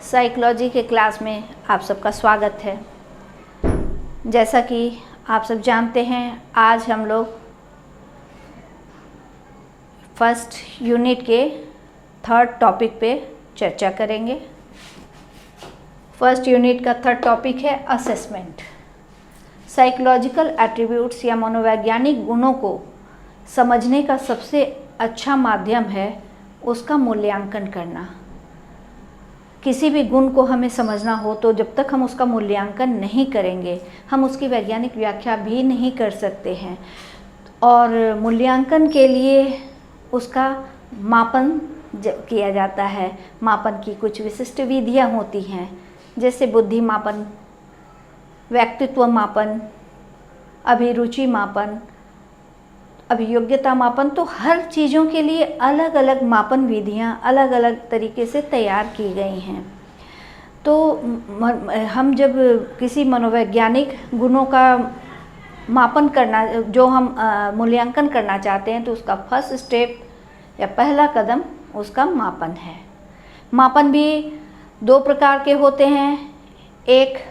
Psychology के class में आप सबका स्वागत है। जैसा कि आप सब जानते हैं, आज हम लोग फर्स्ट यूनिट के थर्ड टॉपिक पे चर्चा करेंगे। फर्स्ट यूनिट का थर्ड टॉपिक है असेसमेंट। साइकोलॉजिकल एट्रीब्यूट्स या मनोवैज्ञानिक गुणों को समझने का सबसे अच्छा माध्यम है उसका मूल्यांकन करना। किसी भी गुण को हमें समझना हो तो जब तक हम उसका मूल्यांकन नहीं करेंगे, हम उसकी वैज्ञानिक व्याख्या भी नहीं कर सकते हैं। और मूल्यांकन के लिए उसका मापन किया जाता है। मापन की कुछ विशिष्ट विधियां होती हैं, जैसे बुद्धि मापन, व्यक्तित्व मापन, अभिरुचि मापन, अभियोग्यता मापन। तो हर चीज़ों के लिए अलग अलग मापन विधियां अलग अलग तरीके से तैयार की गई हैं। तो हम जब किसी मनोवैज्ञानिक गुणों का मापन करना, जो हम मूल्यांकन करना चाहते हैं, तो उसका फर्स्ट स्टेप या पहला कदम उसका मापन है। मापन भी दो प्रकार के होते हैं, एक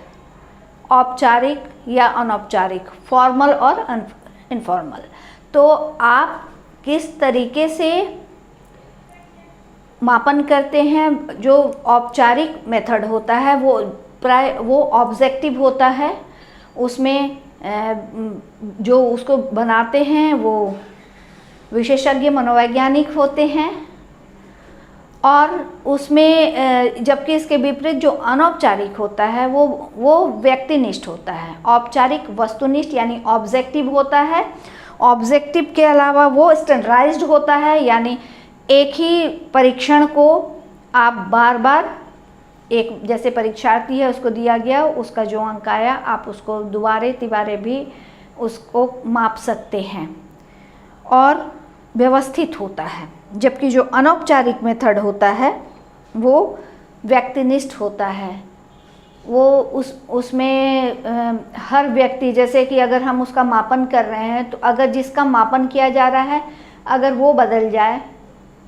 औपचारिक या अनौपचारिक, फॉर्मल और इनफॉर्मल। तो आप किस तरीके से मापन करते हैं? जो औपचारिक मेथड होता है वो ऑब्जेक्टिव होता है। उसमें जो उसको बनाते हैं वो विशेषज्ञ मनोवैज्ञानिक होते हैं। और उसमें जबकि इसके विपरीत जो अनौपचारिक होता है वो व्यक्तिनिष्ठ होता है। औपचारिक वस्तुनिष्ठ यानी ऑब्जेक्टिव होता है। ऑब्जेक्टिव के अलावा वो स्टैंडर्डाइज्ड होता है, यानी एक ही परीक्षण को आप बार बार, एक जैसे परीक्षार्थी है उसको दिया गया, उसका जो अंक आया आप उसको दोबारे तिबारे भी उसको माप सकते हैं और व्यवस्थित होता है। जबकि जो अनौपचारिक मेथड होता है वो व्यक्तिनिष्ठ होता है। वो उसमें हर व्यक्ति, जैसे कि अगर हम उसका मापन कर रहे हैं तो अगर जिसका मापन किया जा रहा है अगर वो बदल जाए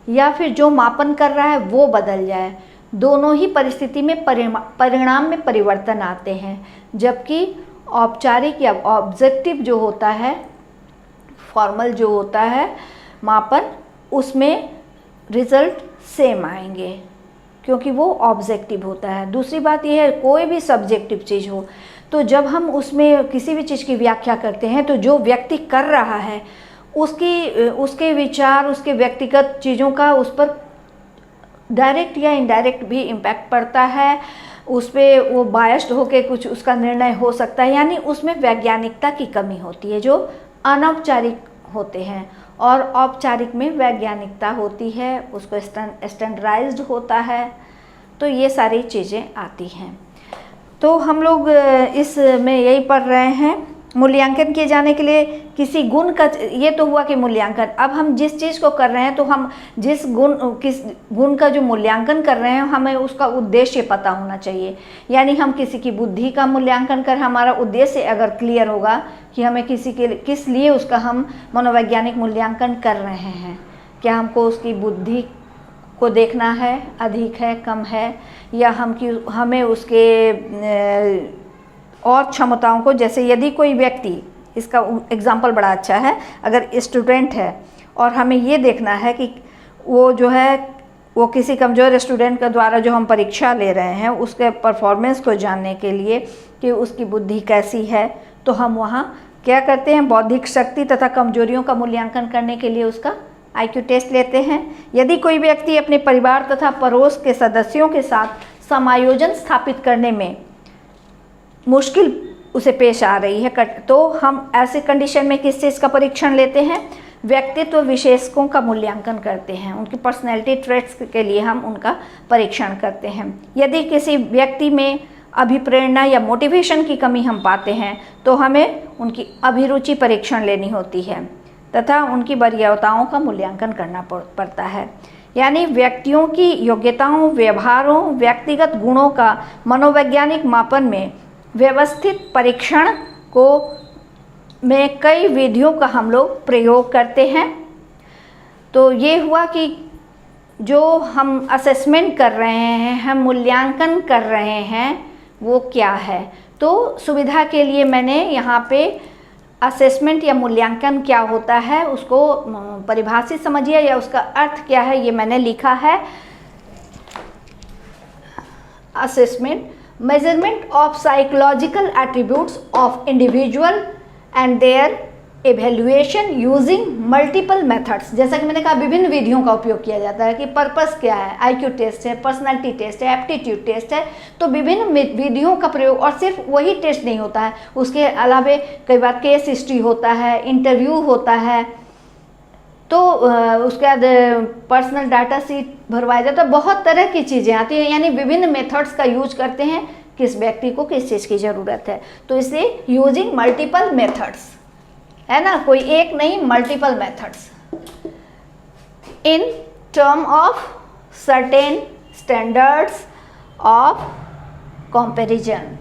या फिर जो मापन कर रहा है वो बदल जाए, दोनों ही परिस्थिति में परिणाम में परिवर्तन आते हैं। जबकि औपचारिक या ऑब्जेक्टिव जो होता है, फॉर्मल जो होता है मापन, उसमें रिजल्ट सेम आएंगे क्योंकि वो ऑब्जेक्टिव होता है। दूसरी बात यह है, कोई भी सब्जेक्टिव चीज़ हो तो जब हम उसमें किसी भी चीज़ की व्याख्या करते हैं तो जो व्यक्ति कर रहा है उसके विचार, उसके व्यक्तिगत चीज़ों का उस पर डायरेक्ट या इनडायरेक्ट भी इम्पैक्ट पड़ता है। उस पर वो बायस्ड होके कुछ उसका निर्णय हो सकता है, यानी उसमें वैज्ञानिकता की कमी होती है जो अनौपचारिक होते हैं। और औपचारिक में वैज्ञानिकता होती है, उसको स्टैंडर्डाइज्ड होता है। तो ये सारी चीज़ें आती हैं। तो हम लोग इसमें यही पढ़ रहे हैं, मूल्यांकन किए जाने के लिए किसी गुण का, ये तो हुआ कि मूल्यांकन। अब हम जिस चीज़ को कर रहे हैं तो हम किस गुण का जो मूल्यांकन कर रहे हैं, हमें उसका उद्देश्य पता होना चाहिए। यानी हम किसी की बुद्धि का मूल्यांकन कर, हमारा उद्देश्य अगर क्लियर होगा कि हमें किस लिए उसका हम मनोवैज्ञानिक मूल्यांकन कर रहे हैं। क्या हमको उसकी बुद्धि को देखना है, अधिक है, कम है, या हमें उसके और क्षमताओं को, जैसे यदि कोई व्यक्ति, इसका एग्जाम्पल बड़ा अच्छा है, अगर स्टूडेंट है और हमें ये देखना है कि वो जो है वो किसी कमज़ोर स्टूडेंट के द्वारा जो हम परीक्षा ले रहे हैं उसके परफॉर्मेंस को जानने के लिए कि उसकी बुद्धि कैसी है, तो हम वहाँ क्या करते हैं, बौद्धिक शक्ति तथा कमजोरियों का मूल्यांकन करने के लिए उसका IQ टेस्ट लेते हैं। यदि कोई व्यक्ति अपने परिवार तथा पड़ोस के सदस्यों के साथ समायोजन स्थापित करने में मुश्किल उसे पेश आ रही है, तो हम ऐसे कंडीशन में किस चीज़ का परीक्षण लेते हैं, व्यक्तित्व विशेषकों का मूल्यांकन करते हैं। उनकी पर्सनैलिटी ट्रेट्स के लिए हम उनका परीक्षण करते हैं। यदि किसी व्यक्ति में अभिप्रेरणा या मोटिवेशन की कमी हम पाते हैं तो हमें उनकी अभिरुचि परीक्षण लेनी होती है तथा उनकी वरीयताओं का मूल्यांकन करना पड़ता है। यानी व्यक्तियों की योग्यताओं, व्यवहारों, व्यक्तिगत गुणों का मनोवैज्ञानिक मापन में व्यवस्थित परीक्षण को में कई विधियों का हम लोग प्रयोग करते हैं। तो ये हुआ कि जो हम असेसमेंट कर रहे हैं, हम मूल्यांकन कर रहे हैं, वो क्या है। तो सुविधा के लिए मैंने यहाँ पे असेसमेंट या मूल्यांकन क्या होता है उसको परिभाषित समझिए या उसका अर्थ क्या है ये मैंने लिखा है। Assessment, measurement of psychological attributes of individual and their evaluation using multiple methods. जैसा कि मैंने कहा विभिन्न विधियों का उपयोग किया जाता है कि पर्पस क्या है, आईक्यू टेस्ट है, पर्सनालिटी टेस्ट है, एप्टीट्यूड टेस्ट है। तो विभिन्न विधियों का प्रयोग, और सिर्फ वही टेस्ट नहीं होता है, उसके अलावा कई बार केस हिस्ट्री होता है, इंटरव्यू होता है, तो उसके बाद पर्सनल डाटा सीट भरवाया जाता है, बहुत तरह की चीज़ें आती हैं। यानी विभिन्न मेथड्स का यूज करते हैं किस व्यक्ति को किस चीज़ की ज़रूरत है। तो इसे यूजिंग मल्टीपल मेथड्स है ना, कोई एक नहीं, multiple methods in term of certain standards of comparison.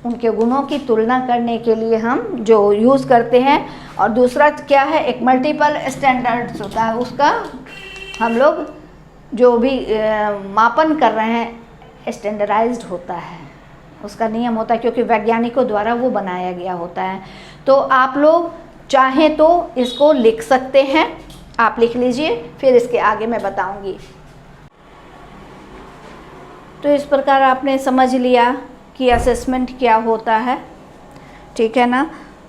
उनके गुणों की तुलना करने के लिए हम जो यूज़ करते हैं। और दूसरा क्या है, एक मल्टीपल स्टैंडर्ड्स होता है, उसका हम लोग जो भी मापन कर रहे हैं स्टैंडर्डाइज्ड होता है, उसका नियम होता है, क्योंकि वैज्ञानिकों द्वारा वो बनाया गया होता है। तो आप लोग चाहें तो इसको लिख सकते हैं, आप लिख लीजिए, फिर इसके आगे मैं बताऊंगी। तो इस प्रकार आपने समझ लिया कि असेसमेंट क्या होता है, ठीक है ना।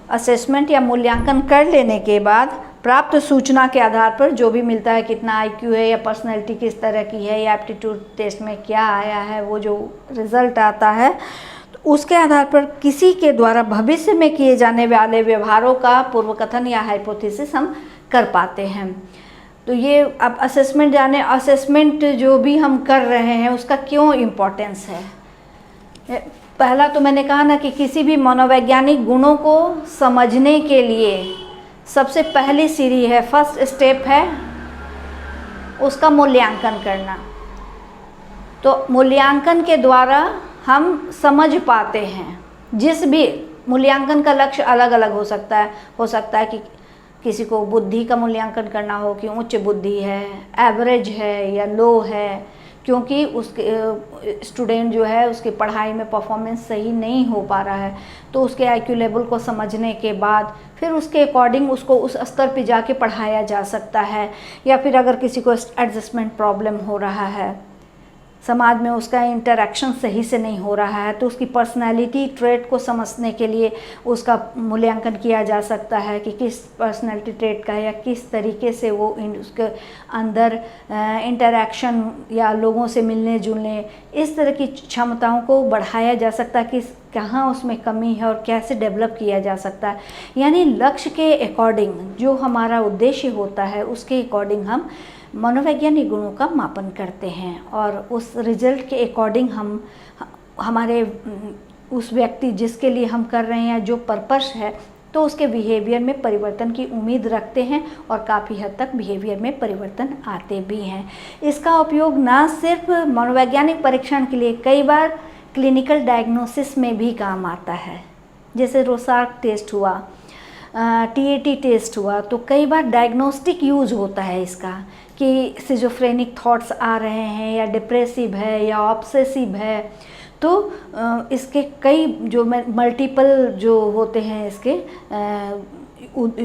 असेसमेंट या मूल्यांकन कर लेने के बाद प्राप्त सूचना के आधार पर जो भी मिलता है, कितना आईक्यू है या पर्सनैलिटी किस तरह की है या एप्टीट्यूड टेस्ट में क्या आया है, वो जो रिज़ल्ट आता है, तो उसके आधार पर किसी के द्वारा भविष्य में किए जाने वाले व्यवहारों का पूर्वकथन या हाइपोथेसिस हम कर पाते हैं। तो ये अब असेसमेंट जाने, असेसमेंट जो भी हम कर रहे हैं उसका क्यों इम्पोर्टेंस है। पहला तो मैंने कहा ना कि किसी भी मनोवैज्ञानिक गुणों को समझने के लिए सबसे पहली सीढ़ी है, फर्स्ट स्टेप है उसका मूल्यांकन करना। तो मूल्यांकन के द्वारा हम समझ पाते हैं, जिस भी मूल्यांकन का लक्ष्य अलग अलग हो सकता है कि किसी को बुद्धि का मूल्यांकन करना हो कि उच्च बुद्धि है, एवरेज है या लो है, क्योंकि उसके स्टूडेंट जो है उसकी पढ़ाई में परफॉर्मेंस सही नहीं हो पा रहा है, तो उसके आईक्यू लेवल को समझने के बाद फिर उसके अकॉर्डिंग उसको उस स्तर पे जाके पढ़ाया जा सकता है। या फिर अगर किसी को एडजस्टमेंट प्रॉब्लम हो रहा है, समाज में उसका इंटरेक्शन सही से नहीं हो रहा है, तो उसकी पर्सनैलिटी ट्रेट को समझने के लिए उसका मूल्यांकन किया जा सकता है कि किस पर्सनैलिटी ट्रेट का है या किस तरीके से वो उसके अंदर इंटरेक्शन या लोगों से मिलने जुलने, इस तरह की क्षमताओं को बढ़ाया जा सकता है कि कहाँ उसमें कमी है और कैसे डेवलप किया जा सकता है। यानी लक्ष्य के अकॉर्डिंग जो हमारा उद्देश्य होता है उसके अकॉर्डिंग हम मनोवैज्ञानिक गुणों का मापन करते हैं, और उस रिजल्ट के अकॉर्डिंग हम हमारे उस व्यक्ति जिसके लिए हम कर रहे हैं जो पर्पस है, तो उसके बिहेवियर में परिवर्तन की उम्मीद रखते हैं और काफ़ी हद तक बिहेवियर में परिवर्तन आते भी हैं। इसका उपयोग ना सिर्फ मनोवैज्ञानिक परीक्षण के लिए, कई बार क्लिनिकल डायग्नोसिस में भी काम आता है। जैसे रोसार्क टेस्ट हुआ, टीएटी टेस्ट हुआ, तो कई बार डायग्नोस्टिक यूज होता है इसका कि सिजोफ्रेनिक थॉट्स आ रहे हैं या डिप्रेसिव है या ऑब्सेसिव है। तो इसके कई जो मल्टीपल जो होते हैं इसके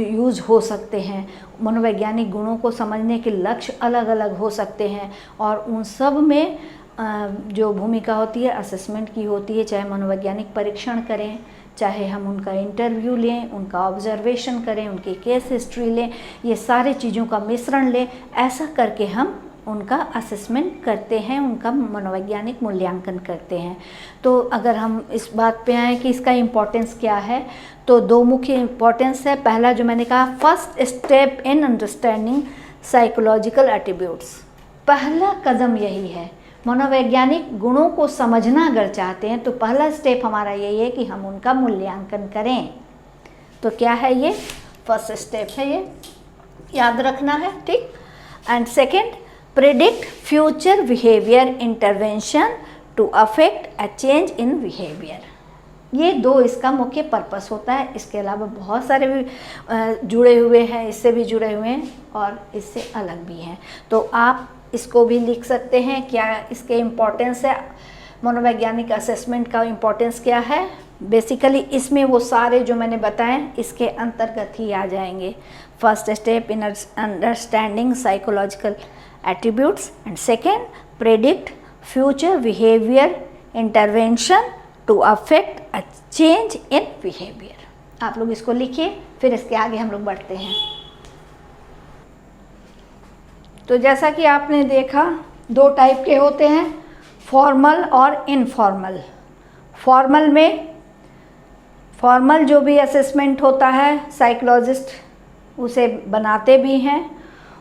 यूज हो सकते हैं। मनोवैज्ञानिक गुणों को समझने के लक्ष्य अलग अलग हो सकते हैं, और उन सब में जो भूमिका होती है असेसमेंट की होती है। चाहे मनोवैज्ञानिक परीक्षण करें, चाहे हम उनका इंटरव्यू लें, उनका ऑब्जर्वेशन करें, उनकी केस हिस्ट्री लें, ये सारी चीज़ों का मिश्रण लें, ऐसा करके हम उनका असेसमेंट करते हैं, उनका मनोवैज्ञानिक मूल्यांकन करते हैं। तो अगर हम इस बात पे आएँ कि इसका इम्पोर्टेंस क्या है, तो दो मुख्य इम्पोर्टेंस है। पहला जो मैंने कहा, first step in understanding psychological attributes, पहला कदम यही है। मनोवैज्ञानिक गुणों को समझना अगर चाहते हैं तो पहला स्टेप हमारा यही है कि हम उनका मूल्यांकन करें। तो क्या है ये, फर्स्ट स्टेप है, ये याद रखना है, ठीक। And second, predict future behaviour intervention to affect a change in behaviour. ये दो इसका मुख्य पर्पस होता है। इसके अलावा बहुत सारे भी जुड़े हुए हैं, इससे भी जुड़े हुए हैं और इससे अलग भी हैं। तो आप इसको भी लिख सकते हैं, क्या इसके इम्पोर्टेंस है, मनोवैज्ञानिक असेसमेंट का इम्पोर्टेंस क्या है। बेसिकली इसमें वो सारे जो मैंने बताए इसके अंतर्गत ही आ जाएंगे। First step in understanding psychological attributes and second predict future behaviour intervention to affect a change in behaviour. आप लोग इसको लिखिए, फिर इसके आगे हम लोग बढ़ते हैं। तो जैसा कि आपने देखा 2 टाइप के होते हैं, फॉर्मल और इनफॉर्मल। फॉर्मल जो भी असेसमेंट होता है साइकोलॉजिस्ट उसे बनाते भी हैं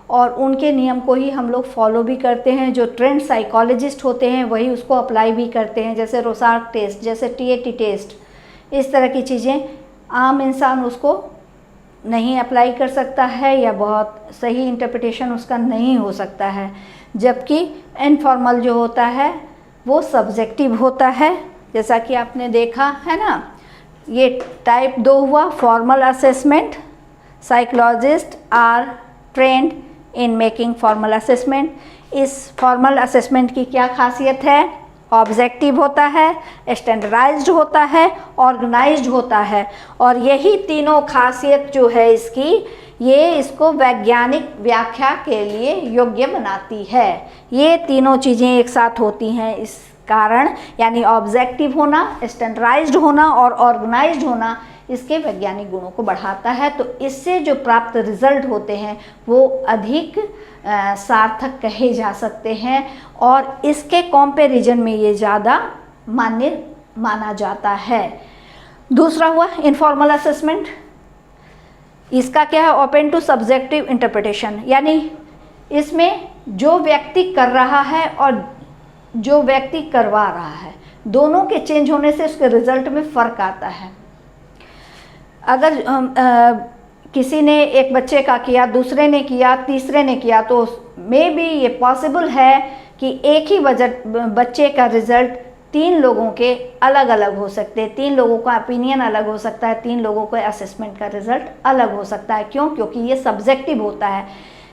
और उनके नियम को ही हम लोग फॉलो भी करते हैं। जो ट्रेंड साइकोलॉजिस्ट होते हैं वही उसको अप्लाई भी करते हैं, जैसे रोसार्क टेस्ट, जैसे TAT टेस्ट, इस तरह की चीज़ें आम इंसान उसको नहीं अप्लाई कर सकता है या बहुत सही इंटरप्रिटेशन उसका नहीं हो सकता है। जबकि इनफॉर्मल जो होता है वो सब्जेक्टिव होता है, जैसा कि आपने देखा है ना। ये टाइप 2 हुआ formal assessment. Psychologist are trained in making formal assessment. इस फॉर्मल असेसमेंट की क्या खासियत है? ऑब्जेक्टिव होता है, स्टैंडर्डाइज्ड होता है, ऑर्गेनाइज्ड होता है। और यही तीनों खासियत जो है इसकी, ये इसको वैज्ञानिक व्याख्या के लिए योग्य बनाती है। ये तीनों चीज़ें एक साथ होती हैं इस कारण, यानी ऑब्जेक्टिव होना, स्टैंडर्डाइज्ड होना और ऑर्गेनाइज्ड होना इसके वैज्ञानिक गुणों को बढ़ाता है। तो इससे जो प्राप्त रिजल्ट होते हैं वो अधिक सार्थक कहे जा सकते हैं और इसके कंपैरिजन में ये ज़्यादा मान्य माना जाता है। दूसरा हुआ इनफॉर्मल असेसमेंट। इसका क्या है? ओपन टू सब्जेक्टिव इंटरप्रिटेशन, यानी इसमें जो व्यक्ति कर रहा है और जो व्यक्ति करवा रहा है, दोनों के चेंज होने से उसके रिजल्ट में फ़र्क आता है। अगर किसी ने एक बच्चे का किया, दूसरे ने किया, तीसरे ने किया, तो मे बी ये पॉसिबल है कि एक ही बच्चे का रिज़ल्ट 3 लोगों के अलग अलग हो सकते हैं। 3 लोगों का ओपिनियन अलग हो सकता है, 3 लोगों को असेसमेंट का रिज़ल्ट अलग हो सकता है। क्यों? क्योंकि ये सब्जेक्टिव होता है,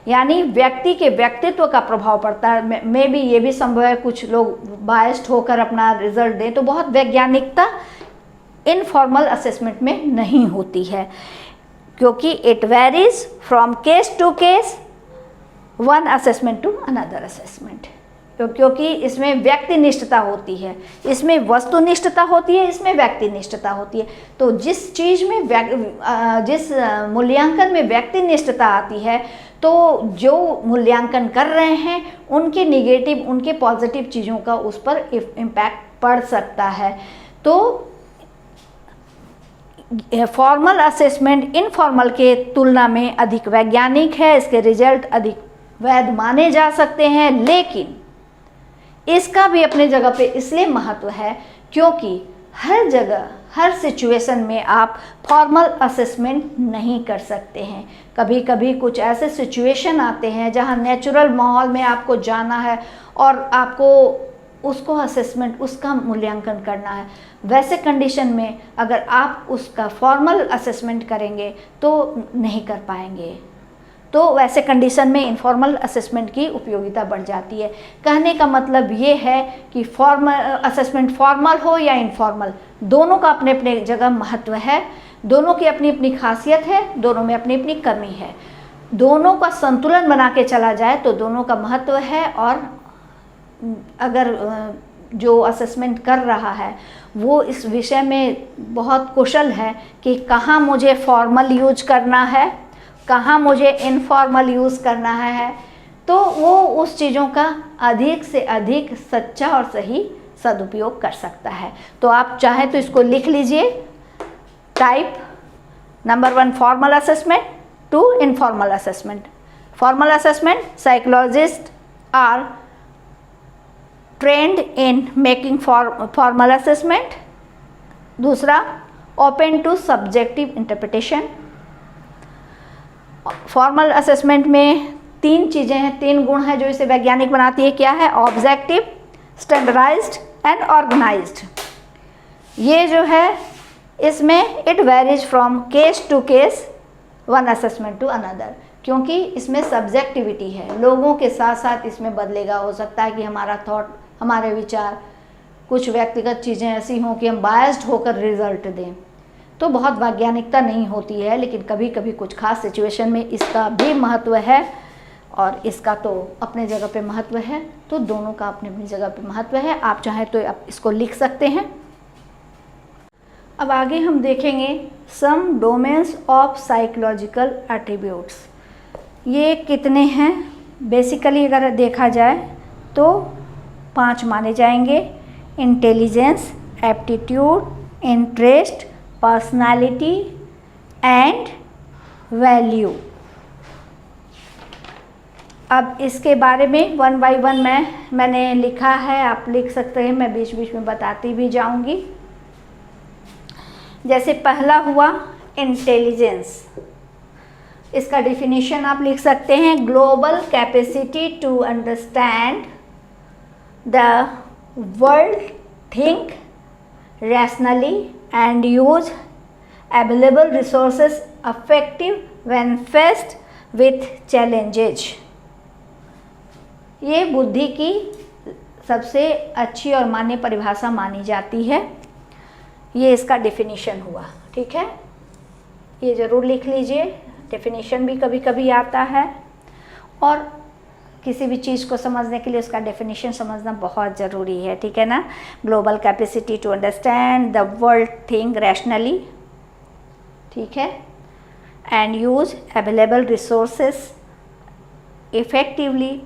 यानी व्यक्ति के व्यक्तित्व का प्रभाव पड़ता है। मे बी ये भी संभव है कुछ लोग बायस्ड होकर अपना रिज़ल्ट दें, तो बहुत वैज्ञानिकता इनफॉर्मल असेसमेंट में नहीं होती है, क्योंकि it varies from case to case, one assessment to another assessment. क्योंकि इसमें व्यक्तिनिष्ठता होती है, इसमें वस्तुनिष्ठता होती है, इसमें व्यक्तिनिष्ठता होती है। तो जिस चीज़ में जिस मूल्यांकन में व्यक्तिनिष्ठता आती है, तो जो मूल्यांकन कर रहे हैं उनके निगेटिव, उनके पॉजिटिव चीज़ों का उस पर इम्पैक्ट पड़ सकता है। तो फॉर्मल असेसमेंट इनफॉर्मल के तुलना में अधिक वैज्ञानिक है, इसके रिजल्ट अधिक वैध माने जा सकते हैं। लेकिन इसका भी अपने जगह पे इसलिए महत्व है क्योंकि हर जगह, हर सिचुएशन में आप फॉर्मल असेसमेंट नहीं कर सकते हैं। कभी कभी कुछ ऐसे सिचुएशन आते हैं जहां नेचुरल माहौल में आपको जाना है और आपको उसको असेसमेंट, उसका मूल्यांकन करना है। वैसे कंडीशन में अगर आप उसका फॉर्मल असेसमेंट करेंगे तो नहीं कर पाएंगे। तो वैसे कंडीशन में इनफॉर्मल असेसमेंट की उपयोगिता बढ़ जाती है। कहने का मतलब ये है कि फॉर्मल असेसमेंट फॉर्मल हो या इनफॉर्मल, दोनों का अपने अपने जगह महत्व है, दोनों की अपनी अपनी खासियत है, दोनों में अपनी अपनी कमी है। दोनों का संतुलन बना के चला जाए तो दोनों का महत्व है। और अगर जो असेसमेंट कर रहा है वो इस विषय में बहुत कुशल है कि कहाँ मुझे फॉर्मल यूज करना है, कहाँ मुझे इनफॉर्मल यूज़ करना है, तो वो उस चीज़ों का अधिक से अधिक सच्चा और सही सदुपयोग कर सकता है। तो आप चाहें तो इसको लिख लीजिए। Type number 1 formal assessment, 2 informal assessment. Formal assessment, psychologist are trained in making formal assessment. दूसरा, open to subjective interpretation. Formal assessment में 3 चीज़ें हैं, 3 गुण हैं जो इसे वैज्ञानिक बनाती है। क्या है? Objective, standardised and organised. ये जो है इसमें it varies from case to case, one assessment to another, क्योंकि इसमें सब्जेक्टिविटी है, लोगों के साथ साथ इसमें बदलेगा। हो सकता है कि हमारा थॉट, हमारे विचार, कुछ व्यक्तिगत चीज़ें ऐसी हों कि हम बायस्ड होकर रिजल्ट दें, तो बहुत वैज्ञानिकता नहीं होती है। लेकिन कभी कभी कुछ खास सिचुएशन में इसका भी महत्व है और इसका तो अपने जगह पे महत्व है। तो दोनों का अपनी अपनी जगह पे महत्व है। आप चाहें तो आप इसको लिख सकते हैं। अब आगे हम देखेंगे सम डोमेन्स ऑफ साइकोलॉजिकल एट्रीब्यूट्स। ये कितने हैं? बेसिकली अगर देखा जाए तो 5 माने जाएंगे: intelligence, aptitude, interest, personality and value. अब इसके बारे में 1 बाय 1 मैंने लिखा है, आप लिख सकते हैं, मैं बीच बीच में बताती भी जाऊंगी। जैसे पहला हुआ इंटेलिजेंस, इसका डिफिनीशन आप लिख सकते हैं: global capacity to understand the world, think rationally and use available resources effective when faced with challenges. ये बुद्धि की सबसे अच्छी और मान्य परिभाषा मानी जाती है। ये इसका डेफिनेशन हुआ, ठीक है, ये ज़रूर लिख लीजिए। डेफिनेशन भी कभी कभी आता है और किसी भी चीज़ को समझने के लिए उसका डेफिनेशन समझना बहुत ज़रूरी है, ठीक है ना। Global capacity to understand the world, think rationally, ठीक है, and use available resources effectively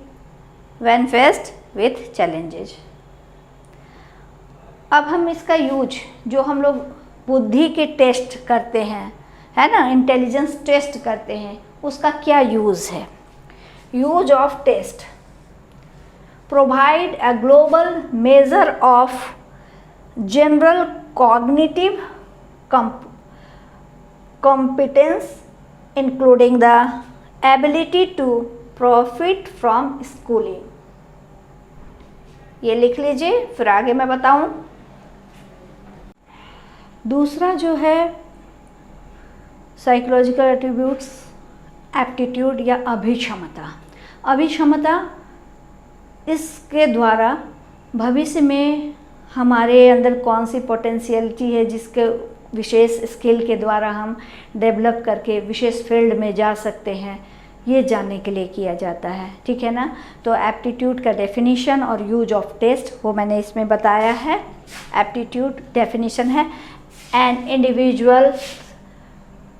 when faced with challenges. अब हम इसका यूज, जो हम लोग बुद्धि के टेस्ट करते हैं, है ना, इंटेलिजेंस टेस्ट करते हैं, उसका क्या यूज़ है? Use of test: provide a global measure of general cognitive competence including the ability to profit from schooling। ये लिख लीजिए, फिर आगे मैं बताऊं। दूसरा जो है साइकोलॉजिकल एट्रीब्यूट्स, एप्टीट्यूड या अभिक्षमता। अभिक्षमता, इसके द्वारा भविष्य में हमारे अंदर कौन सी पोटेंशियलिटी है जिसके विशेष स्किल के द्वारा हम डेवलप करके विशेष फील्ड में जा सकते हैं, ये जानने के लिए किया जाता है, ठीक है ना। तो एप्टीट्यूड का डेफिनीशन और यूज ऑफ टेस्ट वो मैंने इसमें बताया है। एप्टीट्यूड डेफिनीशन है: an individual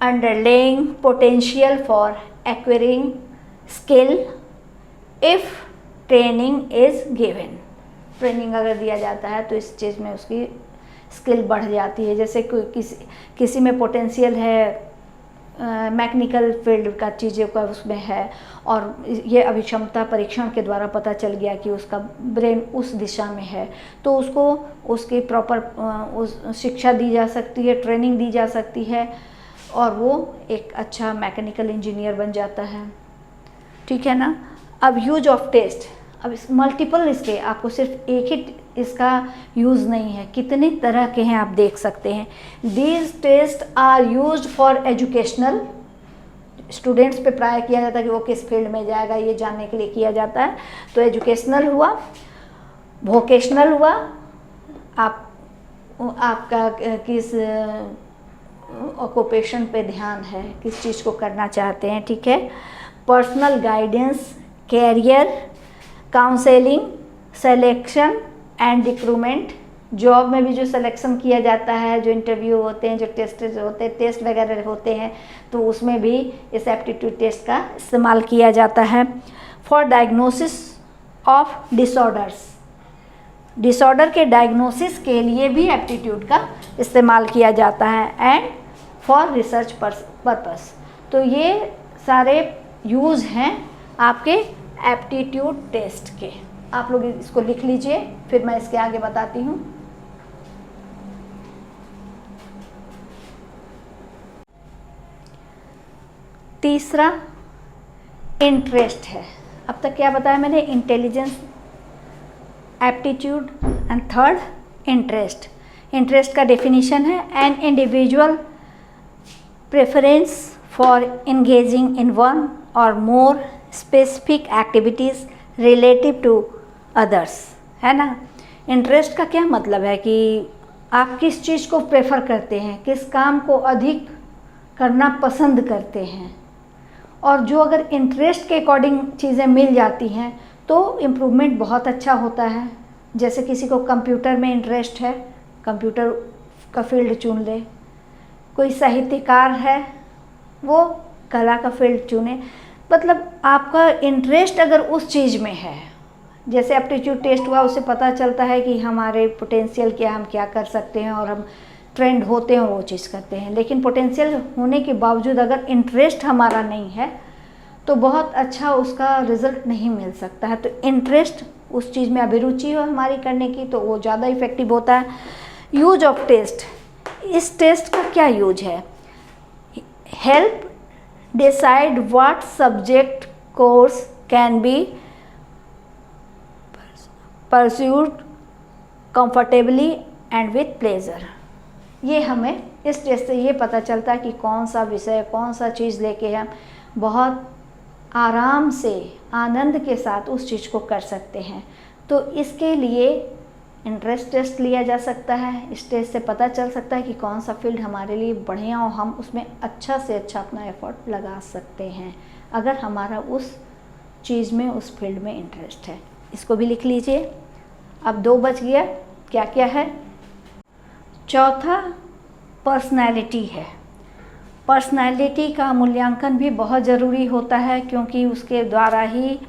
underlying potential for acquiring skill if training is given. Training अगर दिया जाता है तो इस चीज़ में उसकी स्किल बढ़ जाती है। जैसे किसी में पोटेंशियल है, मैकेनिकल फील्ड का चीज़ों का उसमें है, और ये अभिक्षमता परीक्षण के द्वारा पता चल गया कि उसका ब्रेन उस दिशा में है, तो उसको उसकी प्रॉपर शिक्षा दी जा सकती है, ट्रेनिंग दी जा सकती है, और वो एक अच्छा मैकेनिकल इंजीनियर बन जाता है, ठीक है ना। अब यूज ऑफ टेस्ट, अब इस मल्टीपल इसके, आपको सिर्फ एक ही इसका यूज़ नहीं है, कितने तरह के हैं आप देख सकते हैं। These test are used for educational, students पे प्राय किया जाता है कि वो किस फील्ड में जाएगा, ये जानने के लिए किया जाता है। तो एजुकेशनल हुआ, वोकेशनल हुआ, आपका किस ऑक्यूपेशन पे ध्यान है, किस चीज़ को करना चाहते हैं, ठीक है। Personal guidance, career counselling, selection and recruitment, job में भी जो सिलेक्शन किया जाता है, जो इंटरव्यू होते हैं, जो टेस्ट होते हैं, टेस्ट वगैरह होते हैं, तो उसमें भी इस एप्टीट्यूड टेस्ट का इस्तेमाल किया जाता है। For diagnosis of disorders, disorder के डायग्नोसिस के लिए भी एप्टीट्यूड का इस्तेमाल किया जाता है। And for research purpose. तो ये सारे यूज़ हैं आपके एप्टीट्यूड टेस्ट के। आप लोग इसको लिख लीजिए, फिर मैं इसके आगे बताती हूँ। तीसरा इंटरेस्ट है। अब तक क्या बताया मैंने? Intelligence, aptitude and third interest. Interest का डेफिनेशन है: an individual preference for engaging in one और more specific activities relative to others, है ना। इंटरेस्ट का क्या मतलब है कि आप किस चीज़ को प्रेफर करते हैं, किस काम को अधिक करना पसंद करते हैं, और जो अगर इंटरेस्ट के अकॉर्डिंग चीज़ें मिल जाती हैं तो इम्प्रूवमेंट बहुत अच्छा होता है। जैसे किसी को कंप्यूटर में इंटरेस्ट है, कंप्यूटर का फील्ड चुन ले, कोई साहित्यकार है वो कला का फील्ड चुने। मतलब आपका इंटरेस्ट अगर उस चीज़ में है, जैसे एप्टीट्यूड टेस्ट हुआ, उससे पता चलता है कि हमारे पोटेंशियल क्या, हम क्या कर सकते हैं, और हम ट्रेंड होते हैं और वो चीज़ करते हैं। लेकिन पोटेंशियल होने के बावजूद अगर इंटरेस्ट हमारा नहीं है तो बहुत अच्छा उसका रिज़ल्ट नहीं मिल सकता है। तो इंटरेस्ट उस चीज़ में अभिरुचि हो हमारी करने की तो वो ज़्यादा इफ़ेक्टिव होता है। यूज ऑफ टेस्ट, इस टेस्ट का क्या यूज है? Help decide what subject course can be pursued comfortably and with pleasure. ये हमें इस टेस्ट से ये पता चलता है कि कौन सा विषय, कौन सा चीज़ लेके हम बहुत आराम से, आनंद के साथ उस चीज़ को कर सकते हैं। तो इसके लिए इंटरेस्ट टेस्ट लिया जा सकता है। इस टेस्ट से पता चल सकता है कि कौन सा फील्ड हमारे लिए बढ़िया हो, हम उसमें अच्छा से अच्छा अपना एफर्ट लगा सकते हैं अगर हमारा उस चीज़ में, उस फील्ड में इंटरेस्ट है। इसको भी लिख लीजिए। अब 2 बच गया, क्या क्या है? चौथा पर्सनैलिटी है। पर्सनैलिटी का मूल्यांकन भी बहुत ज़रूरी होता है, क्योंकि उसके द्वारा ही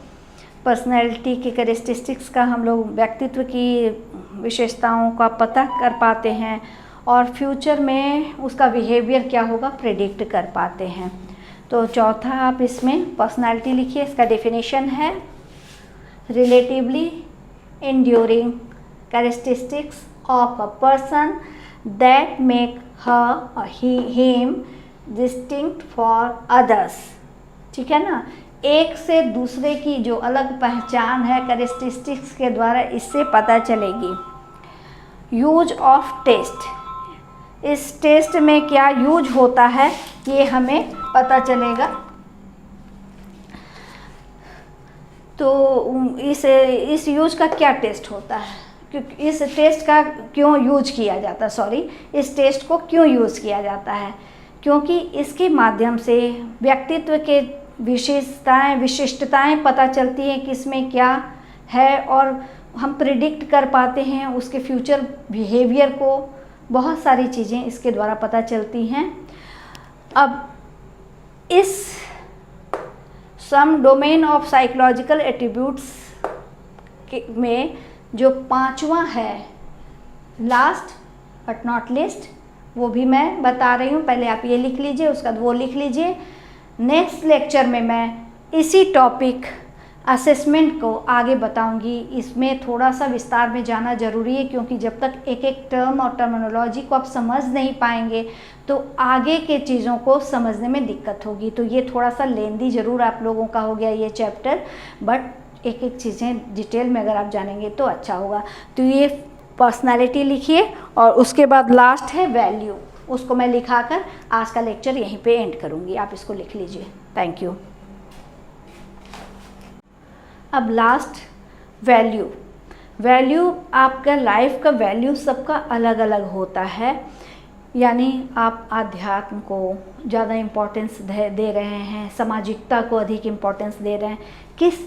पर्सनैलिटी के कैरेक्टरिस्टिक्स का हम लोग व्यक्तित्व की विशेषताओं का पता कर पाते हैं और फ्यूचर में उसका बिहेवियर क्या होगा प्रेडिक्ट कर पाते हैं। तो चौथा आप इसमें पर्सनैलिटी लिखिए। इसका डेफिनेशन है relatively enduring characteristics of a person that make her or him distinct for others। ठीक है ना, एक से दूसरे की जो अलग पहचान है कैरेक्टरिस्टिक्स के द्वारा इससे पता चलेगी। यूज ऑफ टेस्ट, इस टेस्ट में क्या यूज होता है ये हमें पता चलेगा। तो इस यूज का क्या टेस्ट होता है, क्योंकि इस टेस्ट का क्यों यूज किया जाता है, इस टेस्ट को क्यों यूज़ किया जाता है? क्योंकि इसके माध्यम से व्यक्तित्व के विशिष्टताएं पता चलती हैं कि इसमें क्या है और हम प्रिडिक्ट कर पाते हैं उसके फ्यूचर बिहेवियर को। बहुत सारी चीज़ें इसके द्वारा पता चलती हैं। अब इस सम डोमेन ऑफ साइकोलॉजिकल एट्रीब्यूट्स में जो 5वां है, लास्ट बट नॉट लिस्ट, वो भी मैं बता रही हूँ। पहले आप ये लिख लीजिए, उसका वो लिख लीजिए। नेक्स्ट लेक्चर में मैं इसी टॉपिक असेसमेंट को आगे बताऊंगी। इसमें थोड़ा सा विस्तार में जाना ज़रूरी है, क्योंकि जब तक एक एक टर्म और टर्मिनोलॉजी को आप समझ नहीं पाएंगे तो आगे के चीज़ों को समझने में दिक्कत होगी। तो ये थोड़ा सा लेंदी ज़रूर आप लोगों का हो गया ये चैप्टर, बट एक एक चीज़ें डिटेल में अगर आप जानेंगे तो अच्छा होगा। तो ये पर्सनालिटी लिखिए और उसके बाद लास्ट है वैल्यू, उसको मैं लिखाकर आज का लेक्चर यहीं पे एंड करूँगी। आप इसको लिख लीजिए। Thank you. अब लास्ट वैल्यू आपका लाइफ का वैल्यू सबका अलग अलग होता है। यानी आप आध्यात्म को ज़्यादा इम्पोर्टेंस दे रहे हैं, सामाजिकता को अधिक इम्पोर्टेंस दे रहे हैं,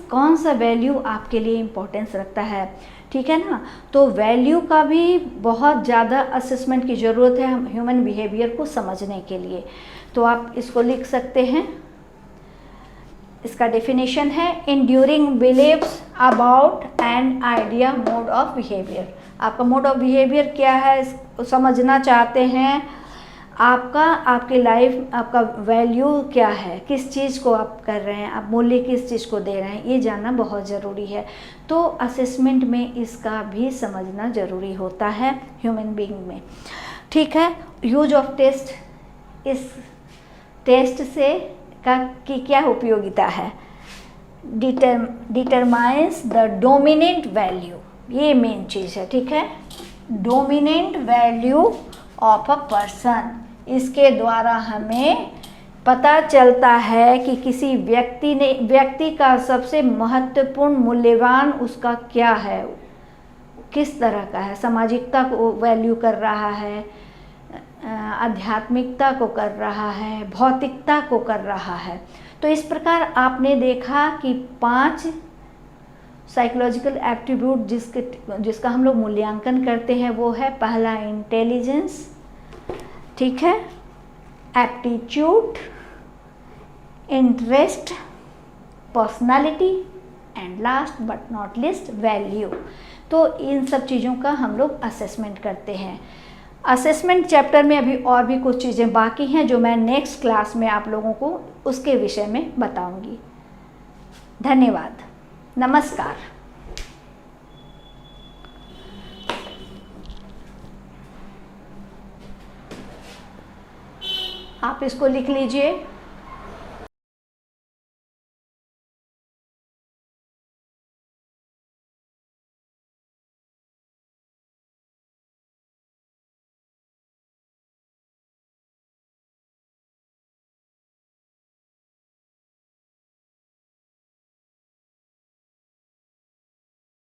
कौन सा वैल्यू आपके लिए इम्पोर्टेंस रखता है, ठीक है ना। तो वैल्यू का भी बहुत ज़्यादा असेसमेंट की ज़रूरत है ह्यूमन बिहेवियर को समझने के लिए। तो आप इसको लिख सकते हैं। इसका डेफिनेशन है enduring believes about an idea mode of behaviour. आपका मोड ऑफ बिहेवियर क्या है इसको समझना चाहते हैं। आपकी लाइफ, आपका वैल्यू क्या है, किस चीज़ को आप कर रहे हैं, आप मूल्य किस चीज़ को दे रहे हैं, ये जानना बहुत ज़रूरी है। तो असेसमेंट में इसका भी समझना ज़रूरी होता है ह्यूमन बीइंग में, ठीक है। यूज ऑफ टेस्ट, इस टेस्ट से की क्या उपयोगिता है? डिटरमाइंस द डोमिनेंट वैल्यू, ये मेन चीज़ है, ठीक है। Dominant value of a person, इसके द्वारा हमें पता चलता है कि किसी व्यक्ति का सबसे महत्वपूर्ण मूल्यवान उसका क्या है, किस तरह का है। सामाजिकता को वैल्यू कर रहा है, आध्यात्मिकता को कर रहा है, भौतिकता को कर रहा है। तो इस प्रकार आपने देखा कि 5 साइकोलॉजिकल एट्रीब्यूट जिसका हम लोग मूल्यांकन करते हैं वो है, पहला इंटेलिजेंस, ठीक है, aptitude, interest, personality and last but not least value. तो इन सब चीज़ों का हम लोग असेसमेंट करते हैं। असेसमेंट चैप्टर में अभी और भी कुछ चीज़ें बाकी हैं जो मैं नेक्स्ट क्लास में आप लोगों को उसके विषय में बताऊंगी। धन्यवाद, नमस्कार। आप इसको लिख लीजिए।